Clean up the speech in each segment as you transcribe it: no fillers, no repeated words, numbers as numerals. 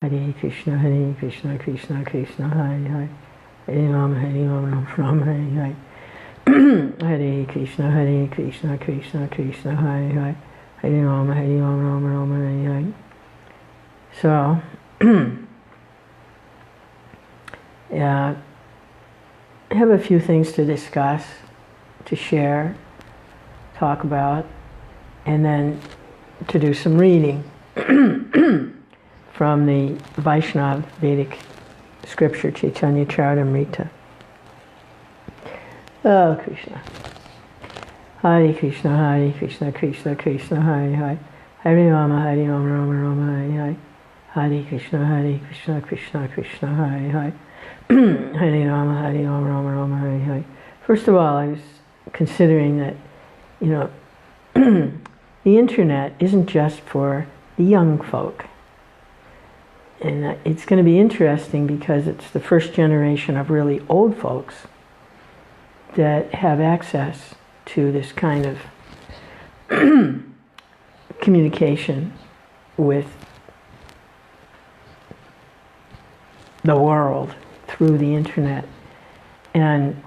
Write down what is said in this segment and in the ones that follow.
Hare Krishna, Krishna Krishna, Hare Hare, Hare Rama, Rama Hare Hare. Hare Krishna, Krishna Krishna, Hare Hare, Hare Rama, Rama Hare Hare. So, yeah, I have a few things to discuss, to share, talk about, and then to do some reading from the Vaishnava Vedic scripture, Chaitanya Charitamrta. Oh, Krishna. Hare Krishna, Krishna Krishna, Hare Hare, Hare Rama, Rama Hare Hare. Hare Krishna, Krishna Krishna, Hare Hare, Hare Rama, Rama Hare Hare. First of all, I was considering that, the internet isn't just for the young folk. And it's going to be interesting because it's the first generation of really old folks that have access to this kind of communication with the world through the internet. And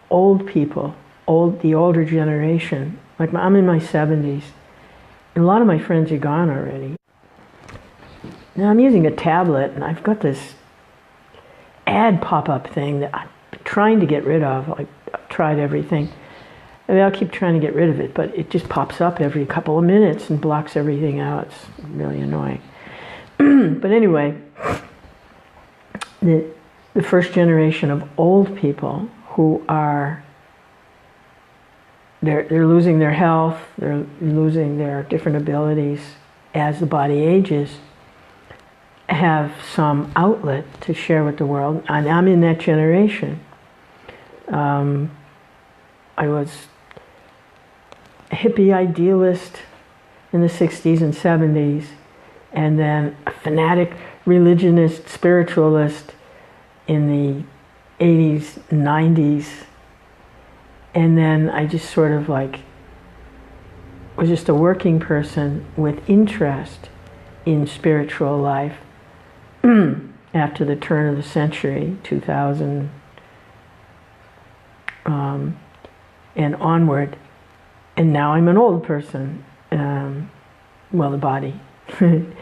old people, the older generation, like I'm in my 70s, and a lot of my friends are gone already. Now I'm using a tablet and I've got this ad pop-up thing that I'm trying to get rid of. I've tried everything. I mean, I'll keep trying to get rid of it, but it just pops up every couple of minutes and blocks everything out. It's really annoying. But anyway, the first generation of old people who are, they're losing their health, they're losing their different abilities as the body ages, have some outlet to share with the world. And I'm in that generation. I was a hippie idealist in the 60s and 70s, and then a fanatic religionist, spiritualist in the 80s, 90s, and then I just sort of was just a working person with interest in spiritual life after the turn of the century, 2000 and onward. And now I'm an old person, the body. And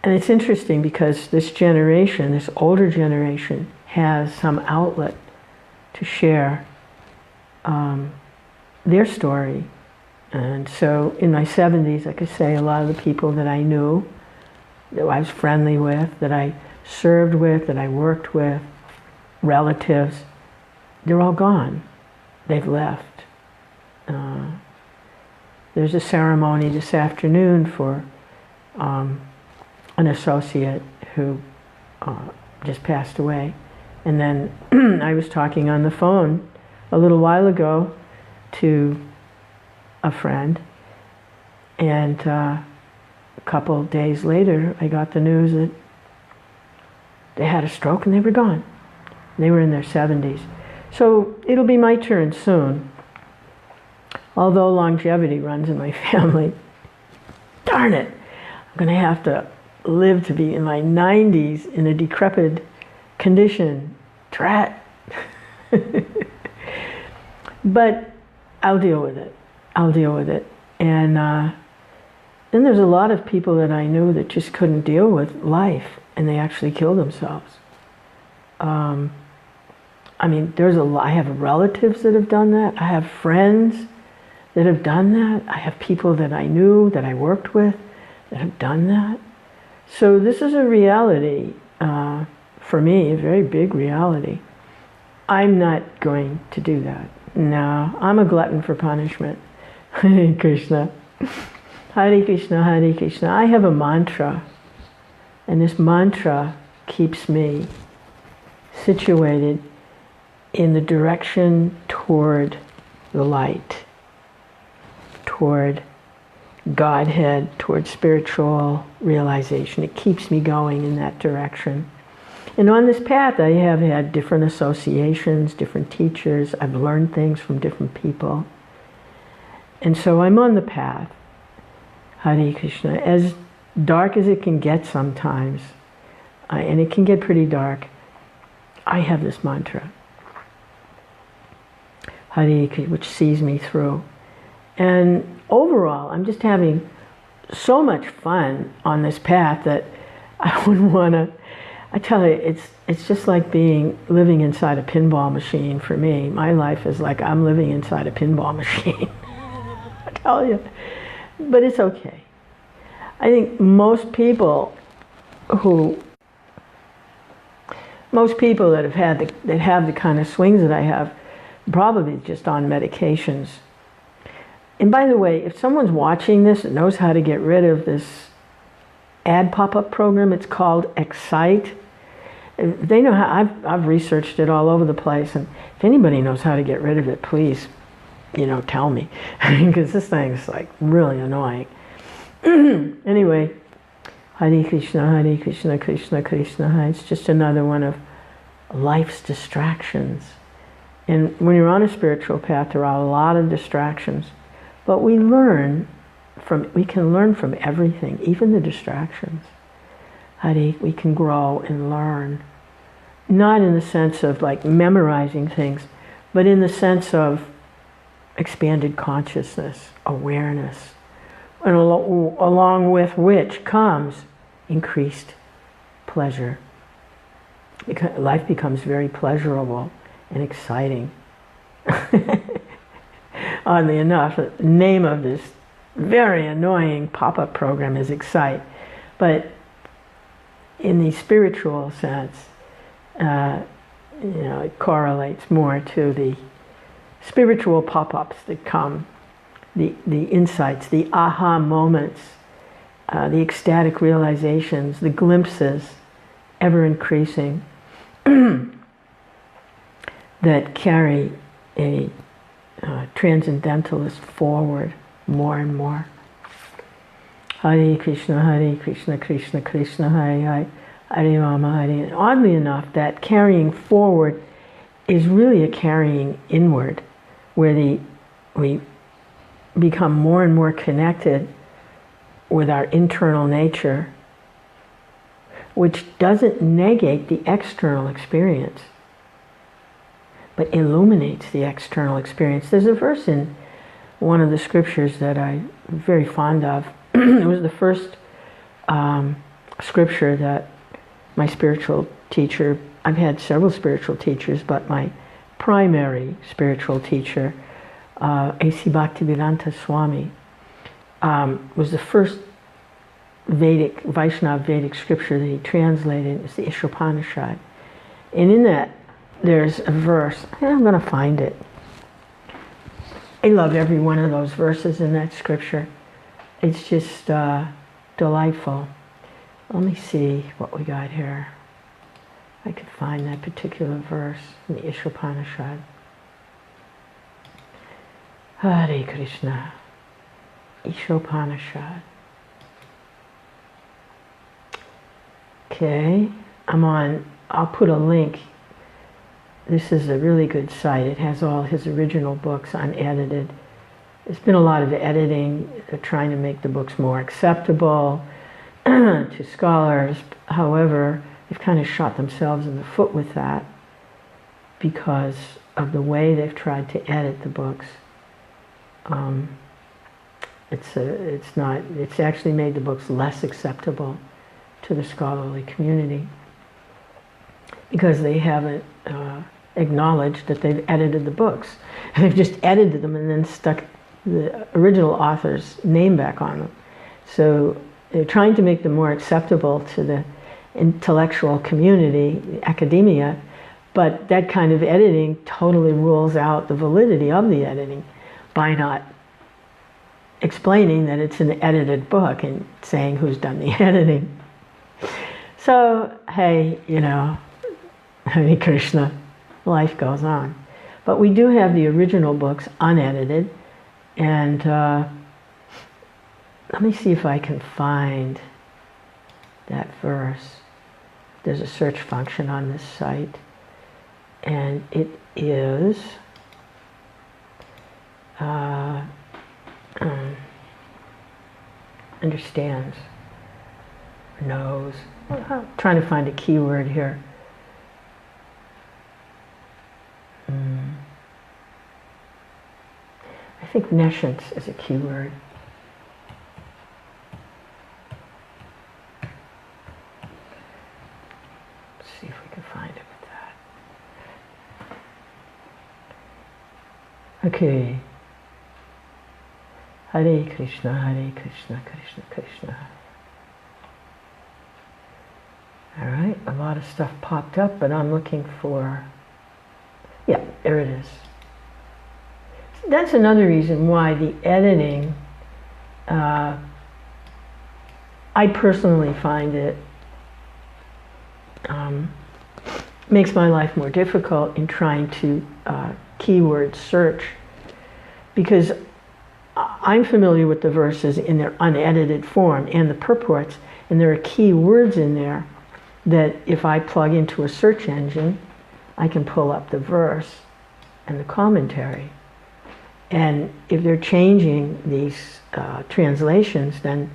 it's interesting because this generation, this older generation, has some outlet to share their story. And so in my 70s, I could say a lot of the people that I knew, that I was friendly with, that I served with, that I worked with, relatives, they're all gone. They've left. There's a ceremony this afternoon for an associate who just passed away. And then I was talking on the phone a little while ago to a friend, and a couple of days later I got the news that they had a stroke and they were gone. They were in their 70s. So it'll be my turn soon. Although longevity runs in my family. Darn it! I'm going to have to live to be in my 90s in a decrepit condition. Drat! But I'll deal with it. I'll deal with it. And then there's a lot of people that I knew that just couldn't deal with life, and they actually killed themselves. I mean, I have relatives that have done that. I have friends that have done that. I have people that I knew, that I worked with, that have done that. So this is a reality for me, a very big reality. I'm not going to do that. No, I'm a glutton for punishment. Hare Krishna. Hare Krishna, Hare Krishna. I have a mantra, and this mantra keeps me situated in the direction toward the light, toward Godhead, toward spiritual realization. It keeps me going in that direction. And on this path, I have had different associations, different teachers. I've learned things from different people. And so I'm on the path, Hare Krishna. As dark as it can get sometimes, and it can get pretty dark, I have this mantra, Hare, which sees me through. And overall, I'm just having so much fun on this path that I wouldn't want to, I tell you, it's just like living inside a pinball machine for me. My life is like I'm living inside a pinball machine. I tell you. But it's okay. I think most people that have the kind of swings that I have, probably just on medications. And by the way, if someone's watching this and knows how to get rid of this ad pop-up program, it's called Excite. They know how. I've researched it all over the place, and if anybody knows how to get rid of it, please, tell me, because this thing is like really annoying. Anyway, Hare Krishna, Krishna Krishna Hare. It's just another one of life's distractions. And when you're on a spiritual path, there are a lot of distractions, but we can learn from everything, even the distractions. Hare, we can grow and learn, not in the sense of like memorizing things, but in the sense of expanded consciousness, awareness, and along with which comes increased pleasure. Because life becomes very pleasurable and exciting. Oddly enough, the name of this very annoying pop-up program is Excite, but in the spiritual sense, it correlates more to the spiritual pop-ups that come, the insights, the aha moments, the ecstatic realizations, the glimpses, ever increasing, that carry a transcendentalist forward more and more. Hare Krishna, Krishna Krishna, Hare Hare, Hare Rama, Hare. And oddly enough, that carrying forward is really a carrying inward, where we become more and more connected with our internal nature, which doesn't negate the external experience, but illuminates the external experience. There's a verse in one of the scriptures that I'm very fond of. It was the first scripture that my spiritual teacher, I've had several spiritual teachers, but my primary spiritual teacher, A.C. Bhaktivedanta Swami, was the first Vaishnava Vedic scripture that he translated. It's the Isopanishad. And in that, there's a verse, I'm going to find it. I love every one of those verses in that scripture. It's just delightful. Let me see what we got here. I could find that particular verse in the Isopanishad. Hare Krishna. Isopanishad. Okay, I'll put a link. This is a really good site. It has all his original books unedited. There's been a lot of editing, trying to make the books more acceptable to scholars. However, they've kind of shot themselves in the foot with that because of the way they've tried to edit the books. It's actually made the books less acceptable to the scholarly community because they haven't acknowledged that they've edited the books. They've just edited them and then stuck the original author's name back on them. So they're trying to make them more acceptable to the intellectual community, academia, but that kind of editing totally rules out the validity of the editing by not explaining that it's an edited book and saying who's done the editing. So, hey, Hare Krishna, life goes on. But we do have the original books unedited, and let me see if I can find that verse. There's a search function on this site, and it is understands. knows. I'm trying to find a key word here. I think nescience is a key word. Let's see if we can find it with that. Okay. Hare Krishna, Krishna Krishna. All right, a lot of stuff popped up, but I'm looking for, yeah, there it is. That's another reason why the editing, I personally find it makes my life more difficult in trying to keyword search, because I'm familiar with the verses in their unedited form and the purports, and there are key words in there that if I plug into a search engine, I can pull up the verse and the commentary. And if they're changing these translations, then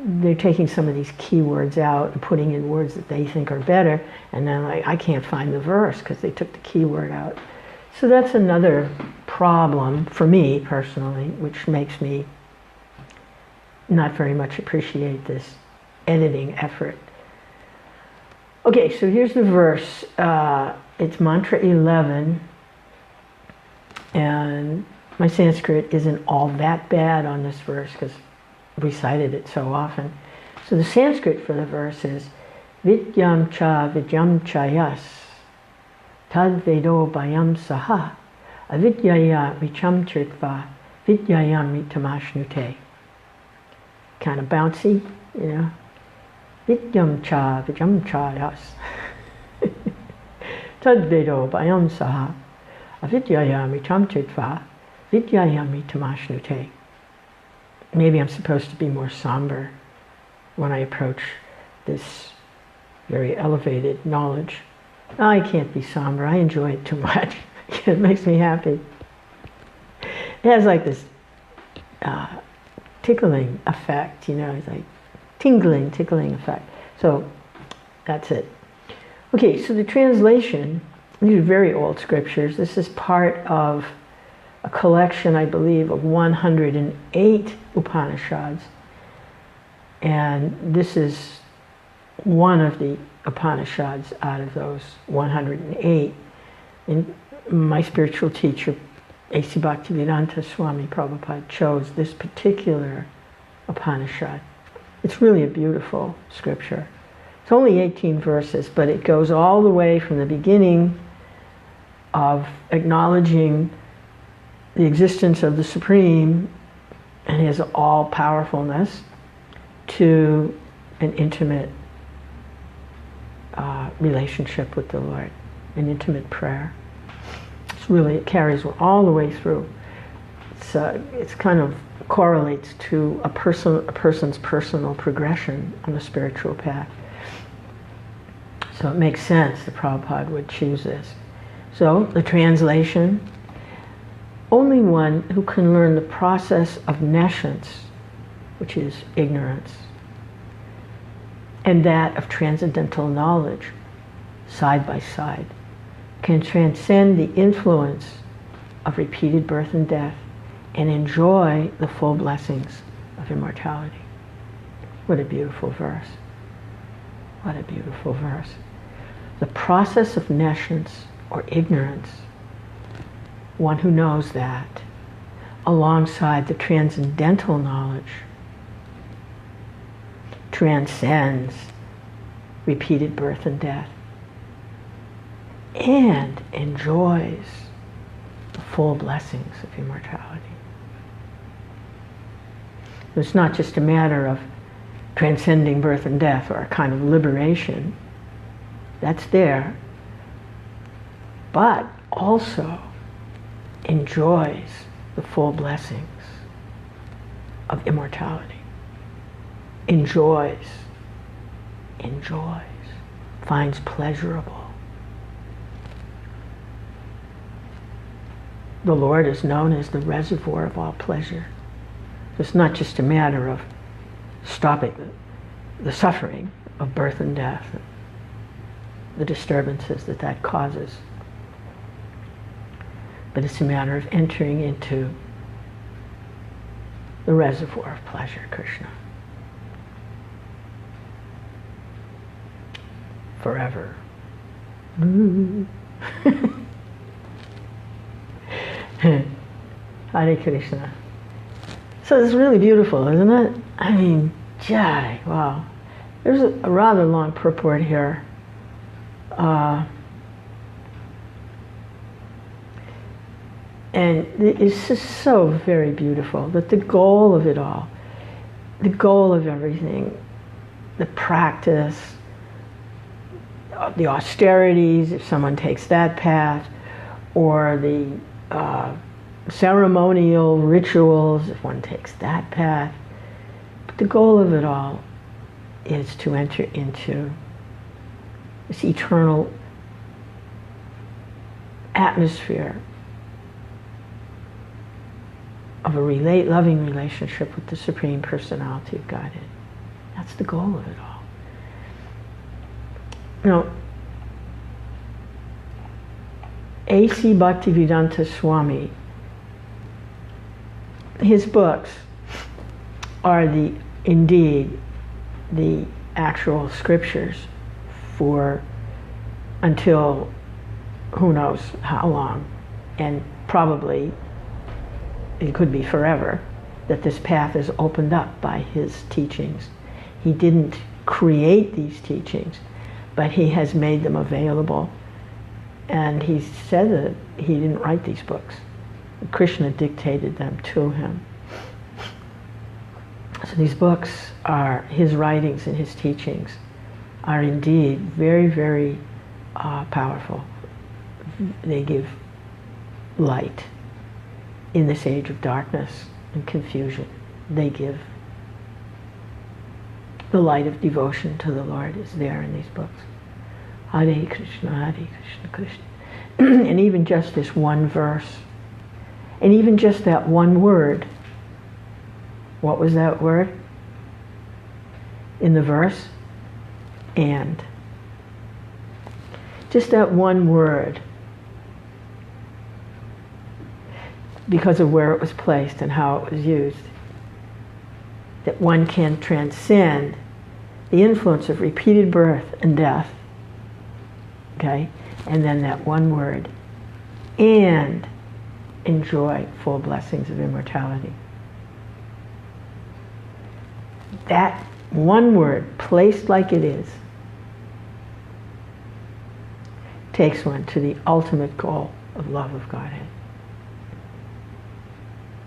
they're taking some of these keywords out and putting in words that they think are better, and then I can't find the verse because they took the keyword out. So that's another problem for me personally, which makes me not very much appreciate this editing effort. Okay, so here's the verse. It's mantra 11, and my Sanskrit isn't all that bad on this verse because I've recited it so often. So the Sanskrit for the verse is Vidyam cha vidyam chayas tad vedo bayam saha avidyaya vicham chritva vidyayam vitamashnute. Kind of bouncy, you know. Vidyam cha vidyam chayas tad vedo bayam saha avidyaya vicham chritva vidyayam vitamashnute. Maybe I'm supposed to be more somber when I approach this very elevated knowledge. I can't be somber. I enjoy it too much. It makes me happy. It has like this tickling effect, you know, it's like tickling effect. So that's it. Okay, so the translation, these are very old scriptures. This is part of a collection, I believe, of 108 Upanishads. And this is one of the Upanishads out of those 108. And my spiritual teacher, A.C. Bhaktivedanta Swami Prabhupada, chose this particular Upanishad. It's really a beautiful scripture. It's only 18 verses, but it goes all the way from the beginning of acknowledging the existence of the Supreme and His all-powerfulness to an intimate relationship with the Lord, an intimate prayer. It's really, it carries all the way through. It's kind of correlates to a person's personal progression on the spiritual path. So it makes sense that Prabhupada would choose this. So the translation: only one who can learn the process of nescience, which is ignorance, and that of transcendental knowledge, side by side, can transcend the influence of repeated birth and death and enjoy the full blessings of immortality. What a beautiful verse. What a beautiful verse. The process of nescience, or ignorance, one who knows that, alongside the transcendental knowledge, transcends repeated birth and death and enjoys the full blessings of immortality. It's not just a matter of transcending birth and death or a kind of liberation. That's there. But also enjoys the full blessings of immortality. Enjoys, finds pleasurable. The Lord is known as the reservoir of all pleasure. It's not just a matter of stopping the suffering of birth and death, the disturbances that that causes. But it's a matter of entering into the reservoir of pleasure, Krishna. Forever. Hare Krishna. So it's really beautiful, isn't it? I mean, jai, wow. There's a rather long purport here. And it's just so very beautiful that the goal of it all, the goal of everything, the practice, the austerities, if someone takes that path, or the ceremonial rituals, if one takes that path. But the goal of it all is to enter into this eternal atmosphere of a loving relationship with the Supreme Personality of Godhead. That's the goal of it all. Now, A.C. Bhaktivedanta Swami, his books are indeed the actual scriptures for until who knows how long, and probably it could be forever, that this path is opened up by his teachings. He didn't create these teachings, but he has made them available. And he said that he didn't write these books. Krishna dictated them to him. So these books are, his writings and his teachings are indeed very, very powerful. They give light in this age of darkness and confusion. They give the light of devotion to the Lord is there in these books. Hare Krishna, Hare Krishna, Krishna. And even just this one verse, and even just that one word. What was that word in the verse? And. Just that one word, because of where it was placed and how it was used, that one can transcend the influence of repeated birth and death, okay, and then that one word, and enjoy full blessings of immortality. That one word, placed like it is, takes one to the ultimate goal of love of Godhead.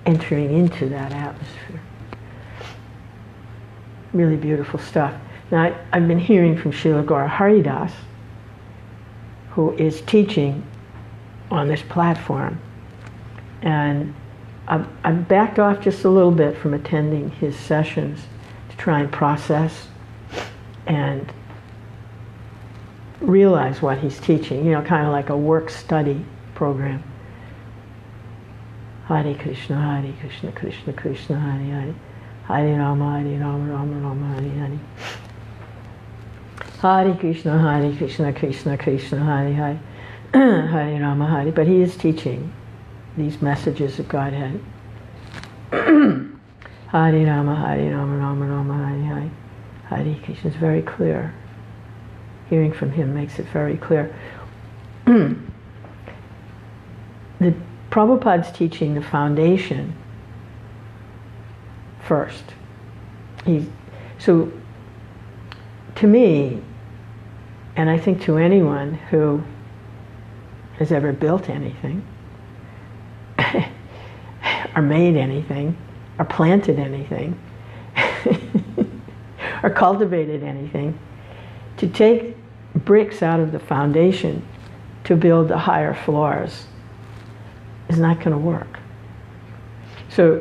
Entering into that atmosphere. Really beautiful stuff. Now, I've been hearing from Srila Gaura Haridas, who is teaching on this platform. And I've backed off just a little bit from attending his sessions to try and process and realize what he's teaching, kind of like a work-study program. Hare Krishna, Hare Krishna, Krishna Krishna, Hare Hare, Hare Rama, Hare Rama, Rama Rama, Hare Hare. Hare Krishna, Hare Krishna, Krishna Krishna, Hare Hare, Hare Rama, Hare. But he is teaching these messages of Godhead. Hare Rama, Hare Rama, Rama Rama, Hare Hare, Hare Krishna. It's very clear. Hearing from him makes it very clear. The Prabhupada's teaching the foundation first. So to me, and I think to anyone who has ever built anything, or made anything, or planted anything, or cultivated anything, to take bricks out of the foundation to build the higher floors is not going to work. So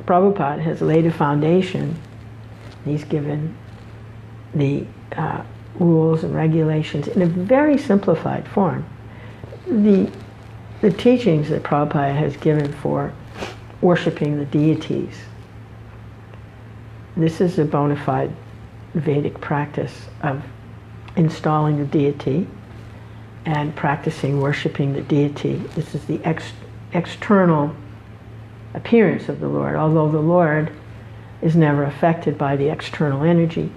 Prabhupada has laid a foundation. He's given the rules and regulations in a very simplified form. The teachings that Prabhupada has given for worshiping the deities, this is a bona fide Vedic practice of installing the deity and practicing worshiping the deity. This is the external appearance of the Lord, although the Lord is never affected by the external energy.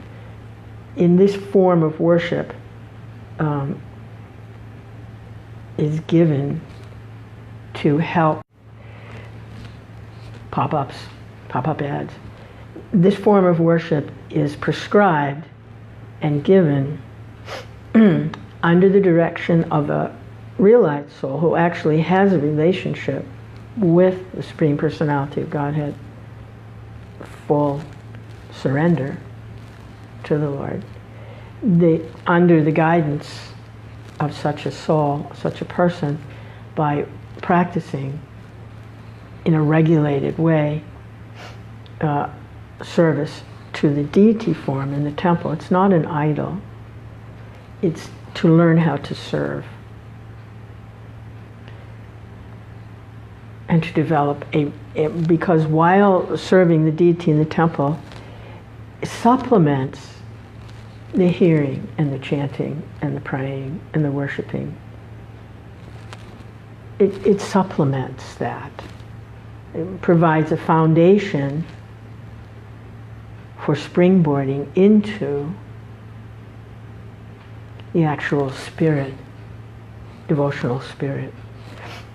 In this form of worship is given to help pop-up ads. This form of worship is prescribed and given under the direction of a realized soul who actually has a relationship with the Supreme Personality of Godhead, full surrender to the Lord. Under the guidance of such a soul, such a person, by practicing in a regulated way service to the deity form in the temple. It's not an idol. It's to learn how to serve and to develop because while serving the deity in the temple, it supplements the hearing and the chanting and the praying and the worshiping. It supplements that. It provides a foundation for springboarding into the actual spirit, devotional spirit.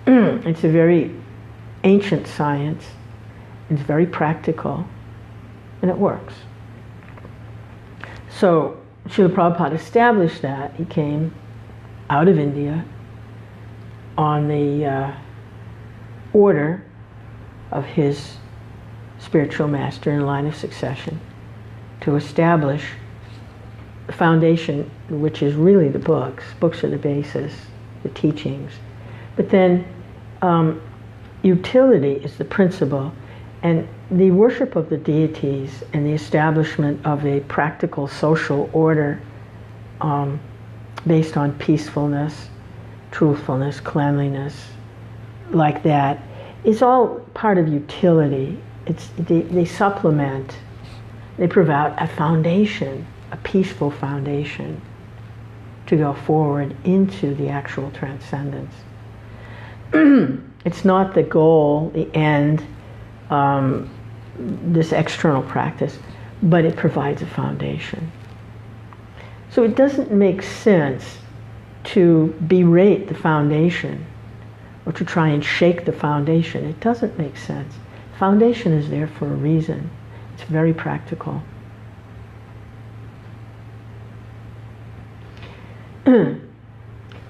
It's a very ancient science. It's very practical, and it works. So Srila Prabhupada established that. He came out of India on the order of his spiritual master in line of succession to establish the foundation, which is really the books. Books are the basis, the teachings. But then utility is the principle, and the worship of the deities and the establishment of a practical social order based on peacefulness, truthfulness, cleanliness, like that, is all part of utility. They supplement, they provide a foundation, a peaceful foundation to go forward into the actual transcendence. It's not the goal, the end, this external practice, but it provides a foundation. So it doesn't make sense to berate the foundation or to try and shake the foundation. It doesn't make sense. The foundation is there for a reason. It's very practical.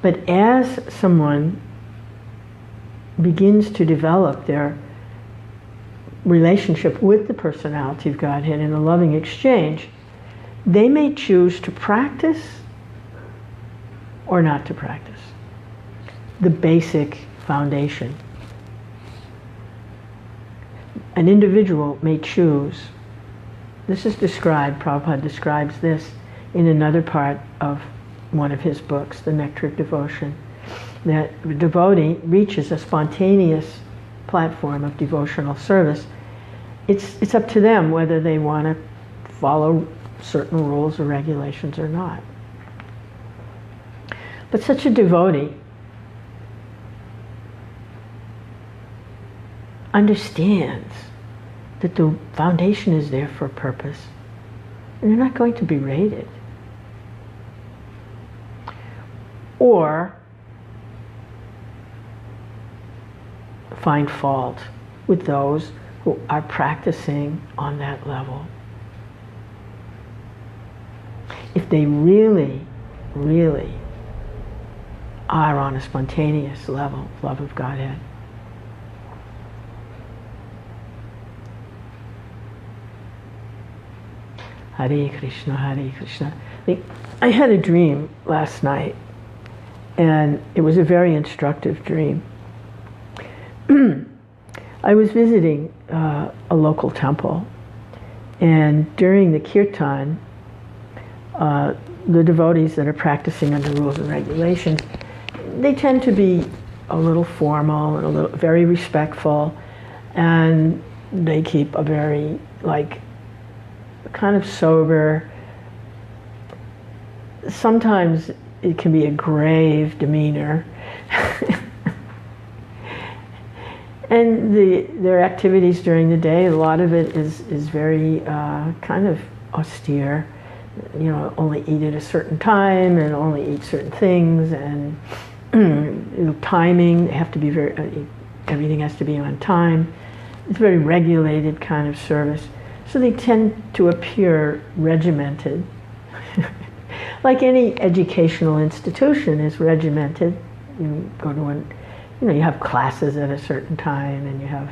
But as someone begins to develop their relationship with the personality of Godhead in a loving exchange, they may choose to practice or not to practice the basic foundation. An individual may choose, this is described, Prabhupada describes this in another part of one of his books, The Nectar of Devotion, that the devotee reaches a spontaneous platform of devotional service. It's up to them whether they want to follow certain rules or regulations or not. But such a devotee understands that the foundation is there for a purpose, and they're not going to be rated or find fault with those who are practicing on that level. If they really, really are on a spontaneous level, love of Godhead. Hare Krishna, Hare Krishna. I had a dream last night, and it was a very instructive dream. I was visiting a local temple, and during the kirtan, the devotees that are practicing under rules and regulations, they tend to be a little formal and very respectful, and they keep a very kind of sober, sometimes it can be a grave demeanor. And their activities during the day, a lot of it is very kind of austere. You know, only eat at a certain time and only eat certain things, and timing, they have to be everything has to be on time. It's a very regulated kind of service. So they tend to appear regimented. Like any educational institution is regimented. You go to you have classes at a certain time, and you have,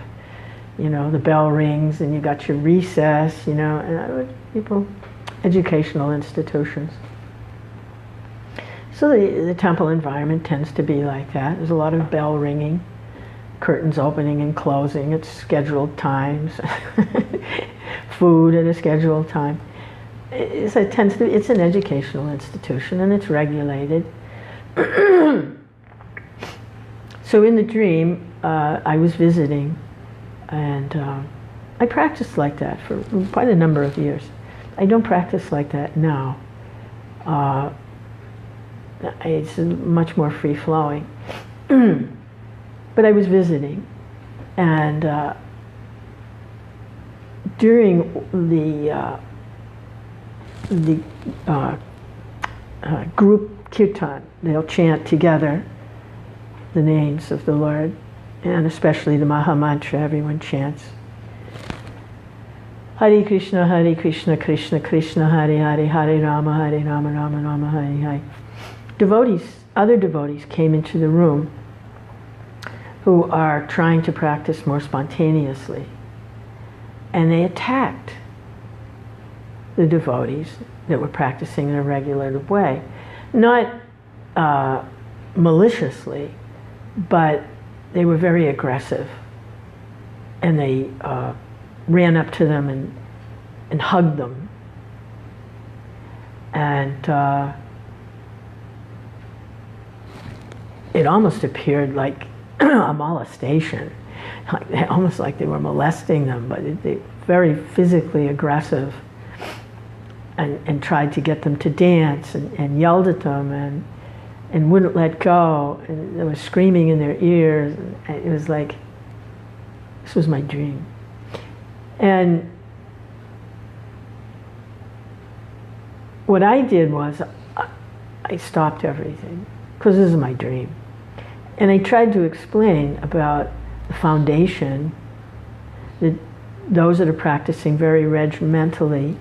the bell rings, and you got your recess, and educational institutions. So the temple environment tends to be like that. There's a lot of bell ringing, curtains opening and closing at scheduled times, food at a scheduled time. It's an educational institution, and it's regulated. So in the dream, I was visiting, and I practiced like that for quite a number of years. I don't practice like that now. It's much more free-flowing. But I was visiting, and during the group kirtan, they'll chant together the names of the Lord, and especially the Maha Mantra, everyone chants. Hare Krishna, Krishna Krishna, Hare Hare, Hare Rama, Rama Rama, Hare Hare. Other devotees came into the room who are trying to practice more spontaneously, and they attacked the devotees that were practicing in a regular way. Not maliciously, but they were very aggressive, and they ran up to them and hugged them, and it almost appeared like a molestation, almost like they were molesting them, but they very physically aggressive, and tried to get them to dance, and yelled at them, and wouldn't let go, and they were screaming in their ears. And it was like, this was my dream. And what I did was, I stopped everything, because this is my dream. And I tried to explain about the foundation, that those that are practicing very regimentally,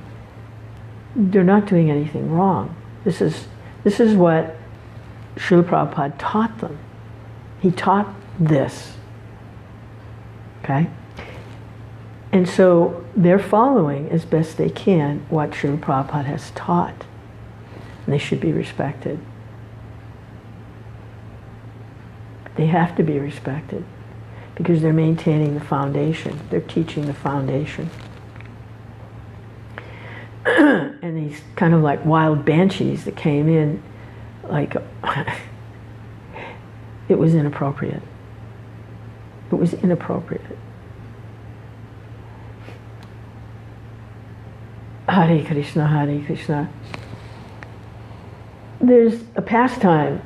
they're not doing anything wrong. This is what Srila Prabhupada taught them. He taught this. Okay? And so they're following as best they can what Srila Prabhupada has taught. And they should be respected. They have to be respected because they're maintaining the foundation. They're teaching the foundation. And these kind of like wild banshees that came in, like, it was inappropriate. It was inappropriate. Hare Krishna, Hare Krishna. There's a pastime.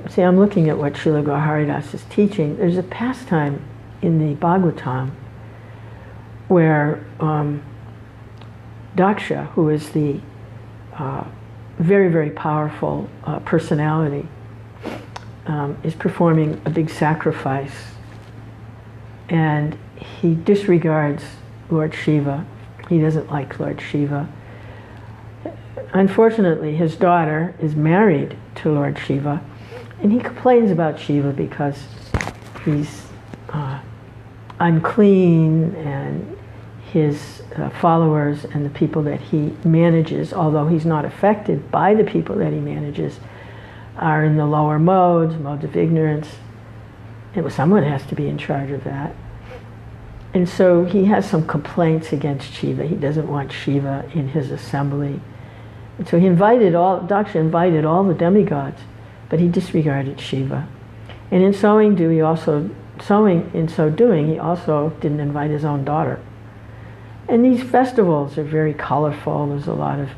See, I'm looking at what Srila Gaur Haridas is teaching. There's a pastime in the Bhagavatam where Daksha, who is the very, very powerful personality, is performing a big sacrifice, and he disregards Lord Shiva. He doesn't like Lord Shiva. Unfortunately, his daughter is married to Lord Shiva, and he complains about Shiva because he's unclean, and his followers and the people that he manages, although he's not affected by the people that he manages, are in the lower modes of ignorance. And someone has to be in charge of that. And so he has some complaints against Shiva. He doesn't want Shiva in his assembly. And so Daksha invited all the demigods, but he disregarded Shiva. And in so doing, he also didn't invite his own daughter. And these festivals are very colorful. There's a lot of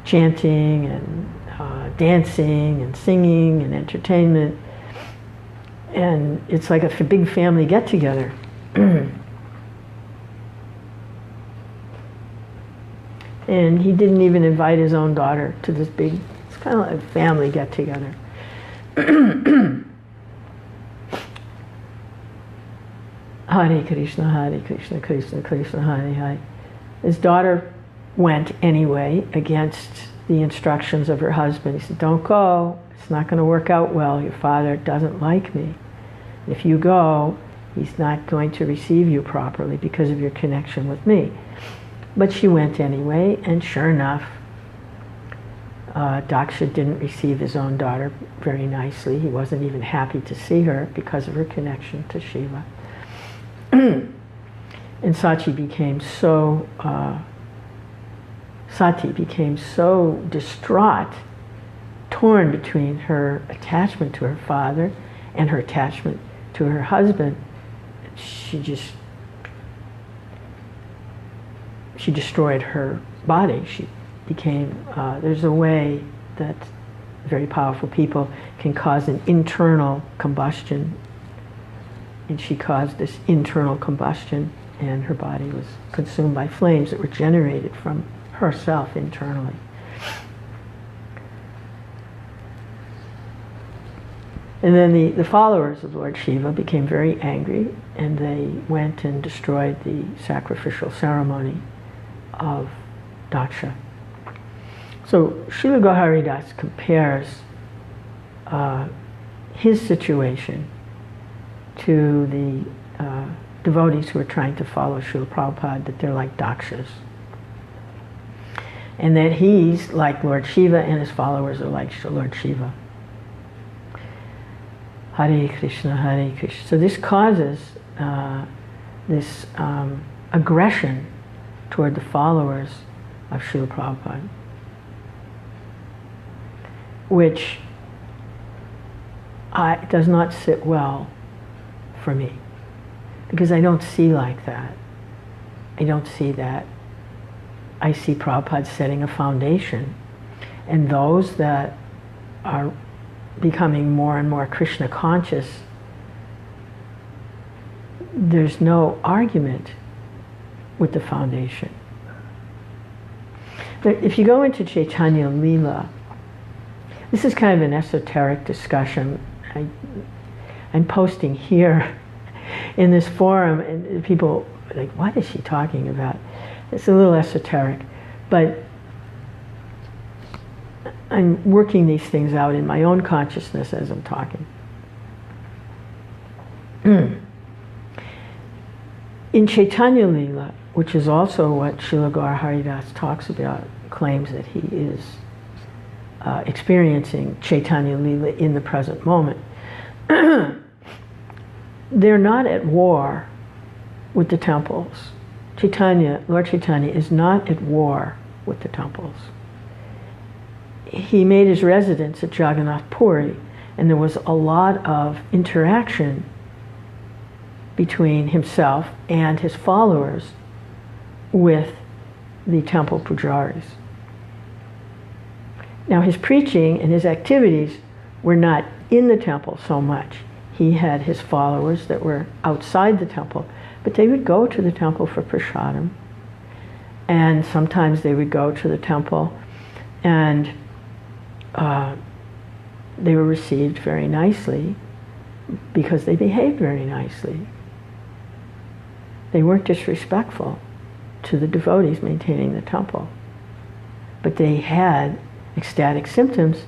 chanting and dancing and singing and entertainment. And it's like a big family get-together. And he didn't even invite his own daughter to this big, it's kind of like a family get-together. Hare Krishna, Krishna Krishna, Hare Hare. His daughter went anyway against the instructions of her husband. He said, don't go, it's not going to work out well. Your father doesn't like me. If you go, he's not going to receive you properly because of your connection with me. But she went anyway, and sure enough, Daksha didn't receive his own daughter very nicely. He wasn't even happy to see her because of her connection to Shiva. And Sati became so distraught, torn between her attachment to her father and her attachment to her husband. She destroyed her body. She became, there's a way that very powerful people can cause an internal combustion. And she caused this internal combustion, and her body was consumed by flames that were generated from herself internally. And then the followers of Lord Shiva became very angry, and they went and destroyed the sacrificial ceremony of Daksha. So Srila Gauraharidas compares his situation to the devotees who are trying to follow Srila Prabhupada, that they're like Dakshas. And that he's like Lord Shiva and his followers are like Lord Shiva. Hare Krishna, Hare Krishna. So this causes this aggression toward the followers of Srila Prabhupada, which does not sit well for me, because I don't see like that. I don't see that. I see Prabhupada setting a foundation, and those that are becoming more and more Krishna conscious, there's no argument with the foundation. But if you go into Chaitanya Lila, this is kind of an esoteric discussion. I'm posting here in this forum, and people are like, what is she talking about? It's a little esoteric, but I'm working these things out in my own consciousness as I'm talking. In Chaitanya Lila, which is also what Srila Gauraharidas talks about, claims that he is experiencing Chaitanya Lila in the present moment, they're not at war with the temples. Lord Chaitanya is not at war with the temples. He made his residence at Jagannath Puri, and there was a lot of interaction between himself and his followers with the temple pujaris. Now, his preaching and his activities were not in the temple so much. He had his followers that were outside the temple, but they would go to the temple for prasadam, and sometimes they would go to the temple and they were received very nicely because they behaved very nicely. They weren't disrespectful to the devotees maintaining the temple, but they had ecstatic symptoms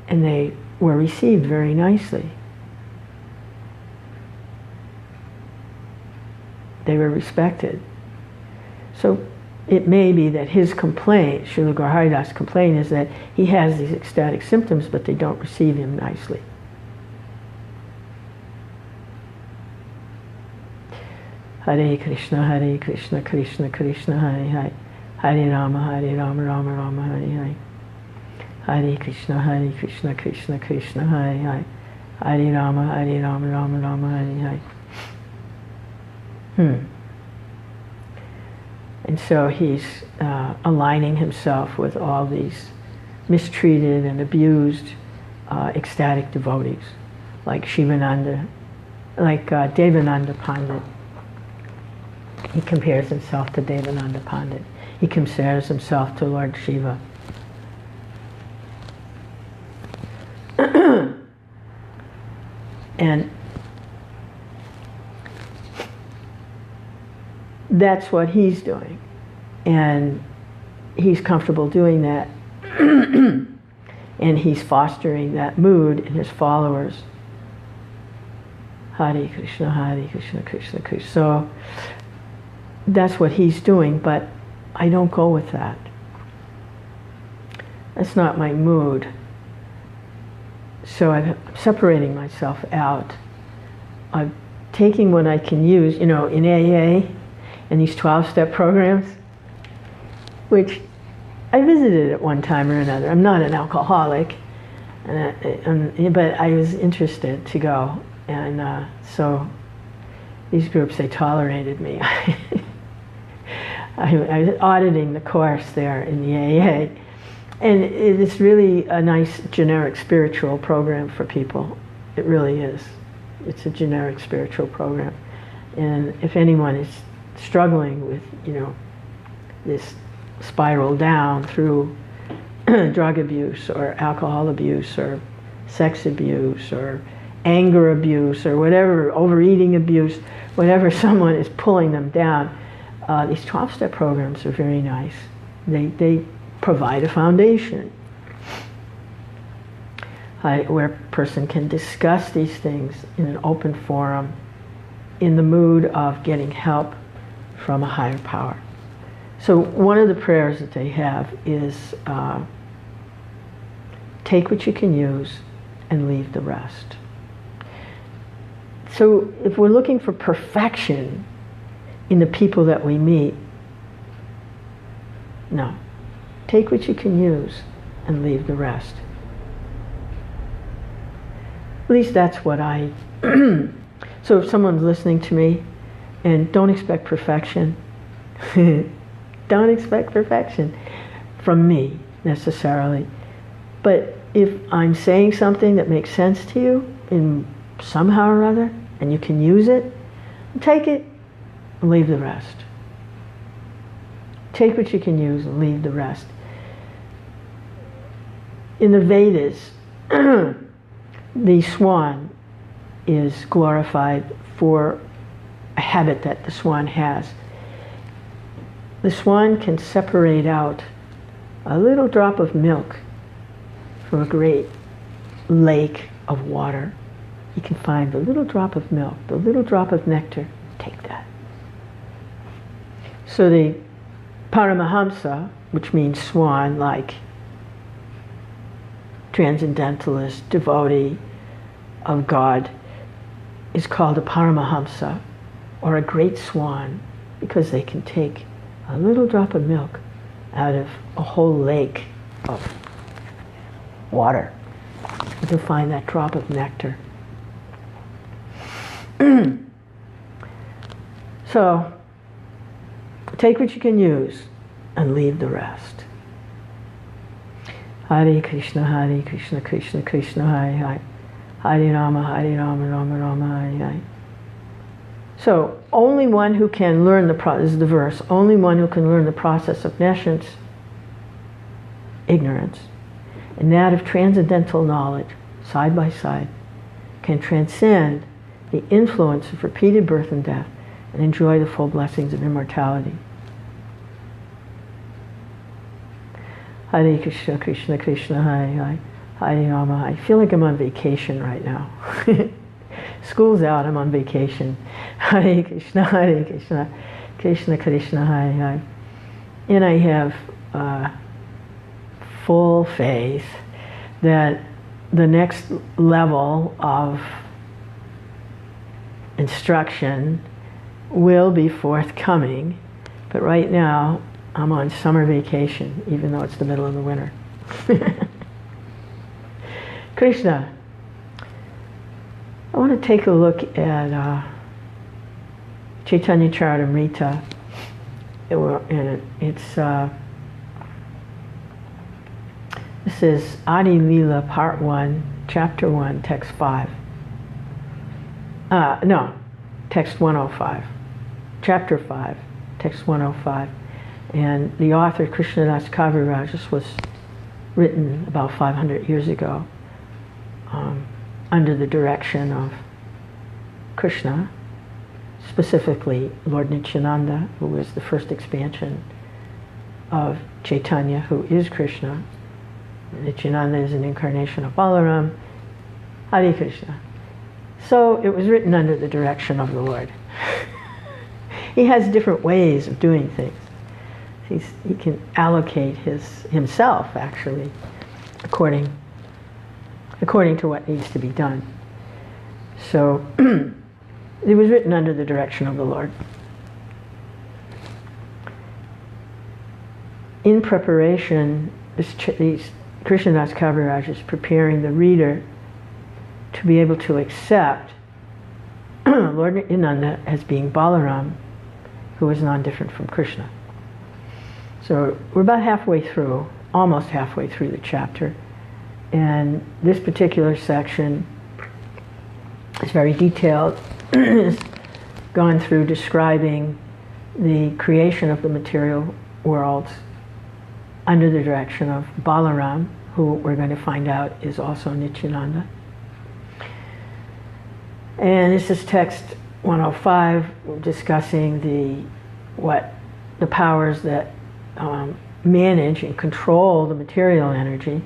and they were received very nicely. They were respected. So it may be that his complaint, Srila Gauraharidas' complaint, is that he has these ecstatic symptoms, but they don't receive him nicely. Hare Krishna, Krishna Krishna, Hare Hare. Hare Rama, Rama Rama, Hare Hare. Hare Krishna, Krishna Krishna, Hare Hare. Hare Rama, Rama Rama, Hare Hare. And so he's aligning himself with all these mistreated and abused ecstatic devotees, like Shivananda, like Devananda Pandit. He compares himself to Devananda Pandit. He compares himself to Lord Shiva. And that's what he's doing. And he's comfortable doing that. And he's fostering that mood in his followers. Hare Krishna, Krishna Krishna. So that's what he's doing, but I don't go with that. That's not my mood. So I'm separating myself out. I'm taking what I can use, in AA and these 12-step programs, which I visited at one time or another. I'm not an alcoholic, but I was interested to go. And so these groups, they tolerated me. I was auditing the course there in the AA. And it's really a nice generic spiritual program for people. It really is. It's a generic spiritual program. And if anyone is struggling with, this spiral down through drug abuse or alcohol abuse or sex abuse or anger abuse or whatever, overeating abuse, whatever someone is pulling them down, these 12-step programs are very nice. They provide a foundation where a person can discuss these things in an open forum in the mood of getting help from a higher power. So one of the prayers that they have is take what you can use and leave the rest. So if we're looking for perfection in the people that we meet, no. Take what you can use and leave the rest. At least that's what I... So if someone's listening to me, and don't expect perfection, don't expect perfection from me necessarily. But if I'm saying something that makes sense to you in somehow or other, and you can use it, take it and leave the rest. Take what you can use and leave the rest. In the Vedas, the swan is glorified for a habit that the swan has. The swan can separate out a little drop of milk from a great lake of water. You can find the little drop of milk, the little drop of nectar, take that. So the Paramahamsa, which means swan, like transcendentalist, devotee of God, is called a Paramahamsa, or a great swan, because they can take a little drop of milk out of a whole lake of water to find that drop of nectar. So, take what you can use and leave the rest. Hare Krishna, Krishna Krishna, Hare Hare. Hare Rama, Rama Rama, Hare Hare. So, only one who can learn this is the verse, only one who can learn the process of nescience, ignorance, and that of transcendental knowledge, side by side, can transcend the influence of repeated birth and death and enjoy the full blessings of immortality. Hare Krishna, Krishna Krishna, Hare Hare. Hare Rama. I feel like I'm on vacation right now. School's out, I'm on vacation. Hare Krishna, Krishna Krishna, Hare Hare. And I have full faith that the next level of instruction will be forthcoming. But right now, I'm on summer vacation, even though it's the middle of the winter. Krishna, I want to take a look at Chaitanya Charitamrta, This is Adi Lila Part 1, Chapter 1, Text 5. Text 105. Chapter 5, Text 105. And the author, Krishnadas Kaviraj, this was written about 500 years ago under the direction of Krishna, specifically Lord Nityananda, who was the first expansion of Chaitanya, who is Krishna. Nityananda is an incarnation of Balaram. Hare Krishna. So it was written under the direction of the Lord. He has different ways of doing things. He can allocate himself, actually, according to what needs to be done. So it was written under the direction of the Lord. In preparation, Krishnadas Kaviraj is preparing the reader to be able to accept Lord Nityananda as being Balaram, who is non-different from Krishna. So we're about halfway through, almost halfway through the chapter, and this particular section is very detailed. It's gone through describing the creation of the material worlds under the direction of Balaram, who we're going to find out is also Nityananda. And this is text 105, discussing the powers that manage and control the material energy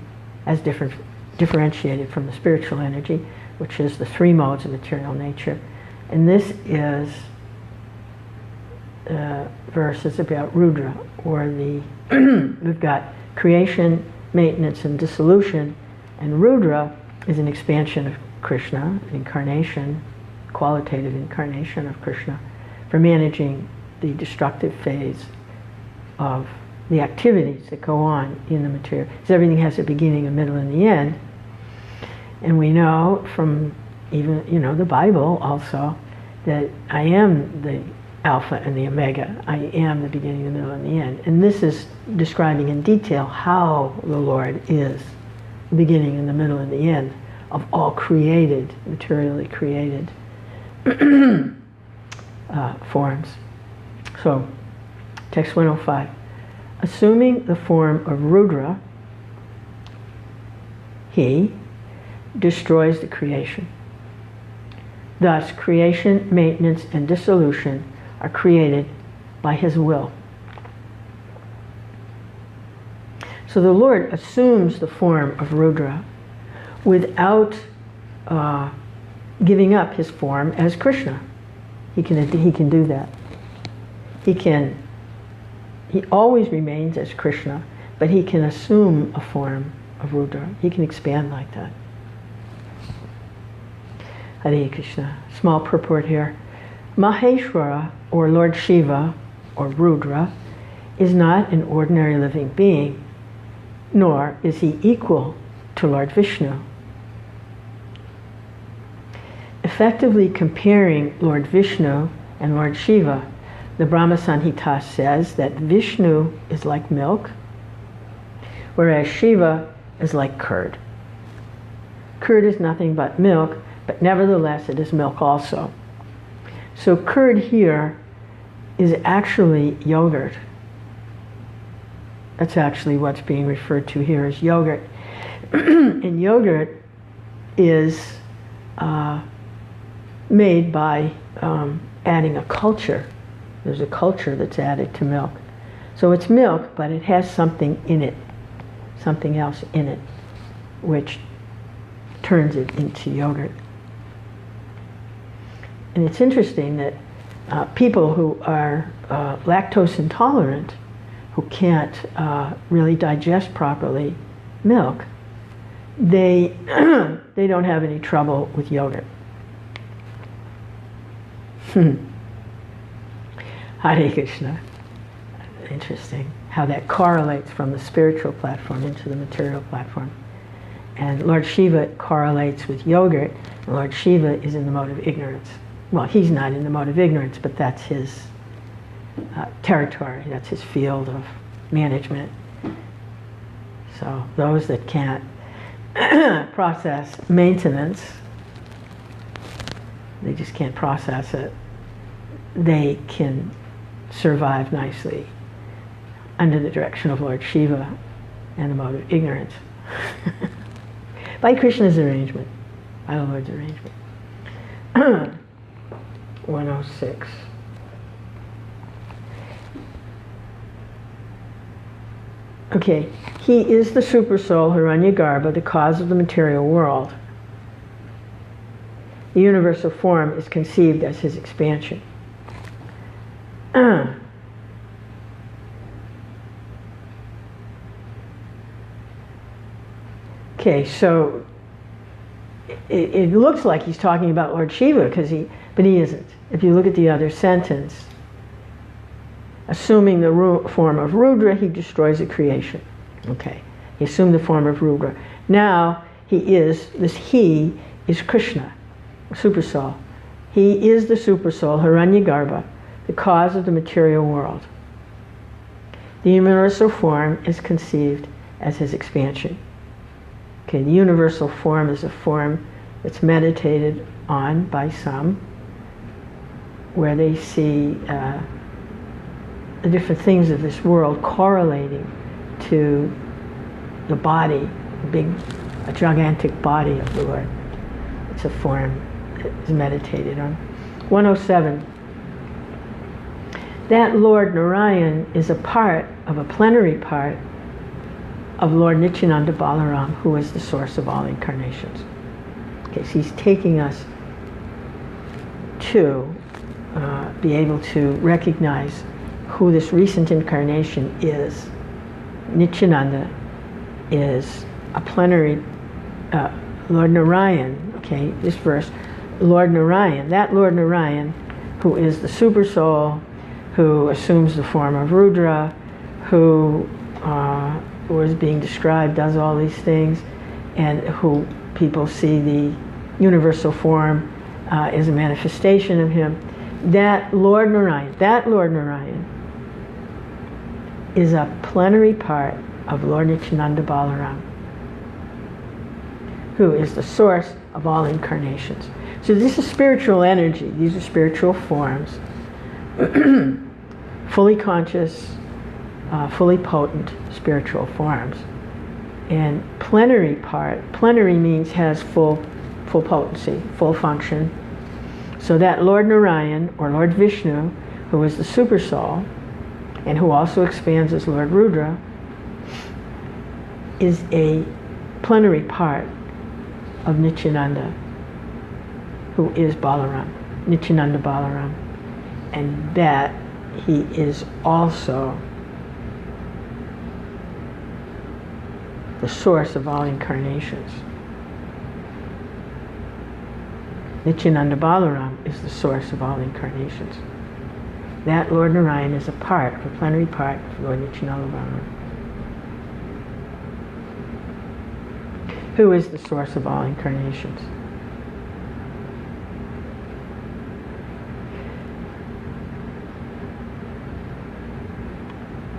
as differentiated from the spiritual energy, which is the three modes of material nature. And this is verses about Rudra, or we've got creation, maintenance, and dissolution, and Rudra is an expansion of Krishna, an incarnation, qualitative incarnation of Krishna, for managing the destructive phase of the activities that go on in the material. Because everything has a beginning, a middle, and the end. And we know from even, the Bible also, that I am the Alpha and the Omega. I am the beginning, the middle, and the end. And this is describing in detail how the Lord is the beginning and the middle and the end of all created, materially created forms. So, text 105. Assuming the form of Rudra, he destroys the creation. Thus, creation, maintenance, and dissolution are created by his will. So the Lord assumes the form of Rudra without giving up his form as Krishna. He can do that. He always remains as Krishna, but he can assume a form of Rudra. He can expand like that. Hare Krishna. Small purport here. Maheshwara, or Lord Shiva, or Rudra, is not an ordinary living being, nor is he equal to Lord Vishnu. Effectively comparing Lord Vishnu and Lord Shiva, the Brahma Samhita says that Vishnu is like milk, whereas Shiva is like curd. Curd is nothing but milk, but nevertheless it is milk also. So curd here is actually yogurt. That's actually what's being referred to here as yogurt. And yogurt is made by adding a culture. There's a culture that's added to milk. So it's milk, but it has something in it, something else in it, which turns it into yogurt. And it's interesting that people who are lactose intolerant, who can't really digest properly milk, they don't have any trouble with yogurt. Hare Krishna. Interesting how that correlates from the spiritual platform into the material platform. And Lord Shiva correlates with yogurt, and Lord Shiva is in the mode of ignorance. Well, he's not in the mode of ignorance, but that's his territory. That's his field of management. So those that can't process maintenance, they just can't process it, they can survive nicely under the direction of Lord Shiva and the mode of ignorance. By Krishna's arrangement, by the Lord's arrangement. 106. Okay, he is the supersoul, Hiranyagarbha, the cause of the material world. The universal form is conceived as his expansion. Okay, so it looks like he's talking about Lord Shiva, but he isn't. If you look at the other sentence, assuming the form of Rudra, he destroys the creation. Okay, he assumed the form of Rudra. Now he is Krishna, Supersoul. He is the Supersoul, Hiranyagarbha, the cause of the material world. The universal form is conceived as his expansion. Okay, the universal form is a form that's meditated on by some, where they see the different things of this world correlating to the body, a gigantic body of the Lord. It's a form that is meditated on. 107. That Lord Narayan is a part of a plenary part of Lord Nityananda Balaram, who is the source of all incarnations. Okay, so he's taking us to be able to recognize who this recent incarnation is. Nityananda is a plenary, Lord Narayan, okay, this verse, Lord Narayan, that Lord Narayan, who is the super soul, who assumes the form of Rudra, who is being described, does all these things, and who people see the universal form is a manifestation of him. That Lord Narayan is a plenary part of Lord Nityananda Balaram, who is the source of all incarnations. So this is spiritual energy. These are spiritual forms, fully conscious, fully potent spiritual forms. And plenary means has full potency, full function. So that Lord Narayan, or Lord Vishnu, who is the super soul, and who also expands as Lord Rudra, is a plenary part of Nityananda, who is Balaram, Nityananda Balaram. And that he is also the source of all incarnations. Nityananda Balaram is the source of all incarnations. That Lord Narayan is a plenary part of Lord Nityananda Balaram, who is the source of all incarnations.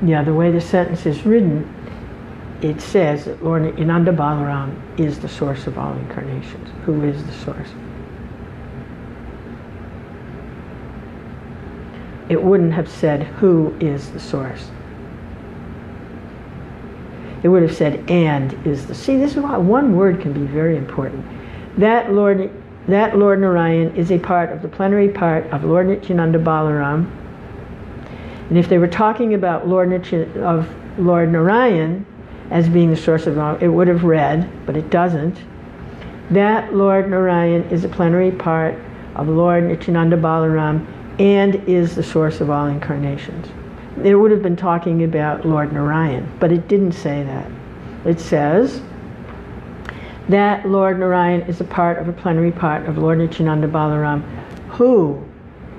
Yeah, the way the sentence is written, it says that Lord Nityananda Balaram is the source of all incarnations. Who is the source? It wouldn't have said who is the source. It would have said and is the. See, this is why one word can be very important. That Lord Narayan is a part of the plenary part of Lord Nityananda Balaram. And if they were talking about Lord Narayan as being the source of all, it would have read, but it doesn't. That Lord Narayan is a plenary part of Lord Nityananda Balaram and is the source of all incarnations. It would have been talking about Lord Narayan, but it didn't say that. It says that Lord Narayan is a part of a plenary part of Lord Nityananda Balaram, who